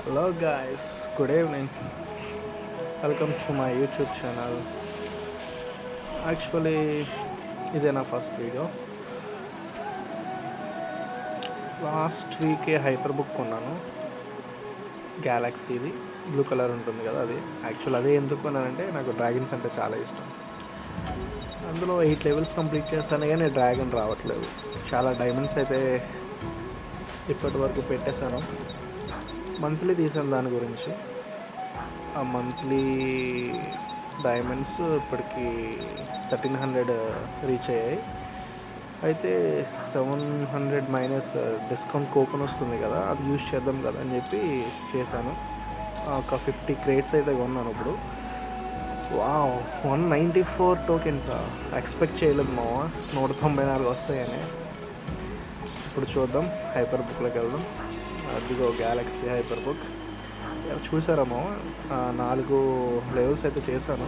Hello guys, good evening. Welcome to my YouTube channel. Actually, ఇదే నా first video. Last వీకే hyper book కొన్నాను, గ్యాలక్సీది blue colour ఉంటుంది కదా అది. యాక్చువల్ అదే ఎందుకు కొన్నానంటే నాకు డ్రాగన్స్ అంటే చాలా ఇష్టం. అందులో 8 లెవెల్స్ కంప్లీట్ చేస్తాను కానీ డ్రాగన్ రావట్లేదు. చాలా డైమండ్స్ అయితే ఇప్పటి వరకు పెట్టేశాను. మంత్లీ తీసాను దాని గురించి. ఆ మంత్లీ డైమండ్స్ ఇప్పటికి 1300 రీచ్ అయ్యాయి. అయితే 700 మైనస్ డిస్కౌంట్ కూపన్ వస్తుంది కదా, అది యూజ్ చేద్దాం కదా అని చెప్పి చేశాను. ఒక 50 క్రేట్స్ అయితే కొన్నాను ఇప్పుడు. వావ్, 194 టోకెన్సా! ఎక్స్పెక్ట్ చేయలేదు మావ 194 వస్తాయని. ఇప్పుడు చూద్దాం, హైపర్ బుక్లోకి వెళ్దాం. అదిగో గ్యాలక్సీ హైపర్ బుక్ చూసారేమో. 4 లెవెల్స్ అయితే చేశాను.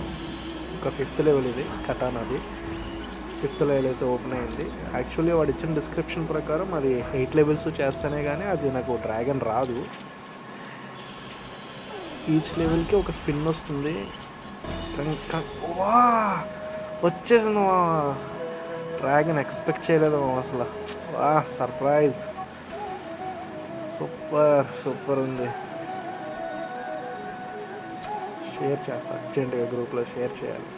ఒక 5th లెవెల్ ఇది కటానాది. 5th లెవెల్ అయితే ఓపెన్ అయింది. యాక్చువల్లీ వాడు ఇచ్చిన డిస్క్రిప్షన్ ప్రకారం అది 8 లెవెల్స్ చేస్తేనే కానీ అది నాకు డ్రాగన్ రాదు. ఈచ్ లెవెల్కి ఒక స్పిన్ వస్తుంది. వా, వచ్చేసింది డ్రాగన్! ఎక్స్పెక్ట్ చేయలేదు అసలు. వా, సర్ప్రైజ్! సూపర్ సూపర్ ఉంది. షేర్ చేస్తా, అర్జెంటుగా గ్రూప్లో షేర్ చేయాలి.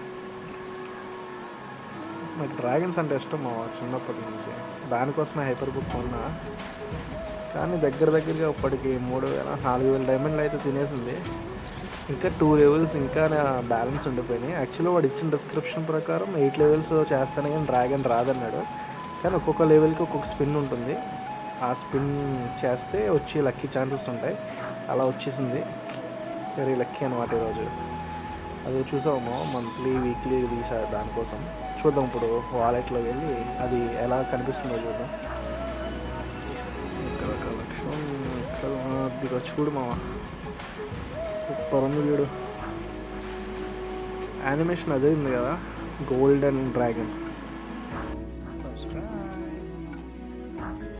నాకు డ్రాగన్స్ అంటే ఇష్టం చిన్నప్పటి నుంచి. దానికోసమే హైపర్ బుక్ కొన్నా. కానీ దగ్గరగా ఇప్పటికి 4000 డైమండ్లు అయితే తినేసింది. ఇంకా 2 లెవెల్స్ ఇంకా బ్యాలెన్స్ ఉండిపోయినాయి. యాక్చువల్లీ వాడు ఇచ్చిన డిస్క్రిప్షన్ ప్రకారం 8 లెవెల్స్ చేస్తానే కానీ డ్రాగన్ రాదన్నాడు. కానీ ఒక్కొక్క లెవెల్కి ఒక్కొక్క స్పిన్ ఉంటుంది. ఆ స్పిన్ చేస్తే వచ్చి లక్కీ ఛాన్సెస్ ఉంటాయి. అలా వచ్చేసింది. వెరీ లక్కీ అనమాట ఈరోజు. అది చూసాము, మంత్లీ వీక్లీ తీసారు. దానికోసం చూద్దాం ఇప్పుడు వాలెట్లో వెళ్ళి అది ఎలా కనిపిస్తుందో చూద్దాం. ఇక్కడ కలెక్షన్ ఇక్కడ చూడు మామ, సూపర్ ఉంది వీడు. యానిమేషన్ అదే ఉంది కదా, గోల్డెన్ డ్రాగన్.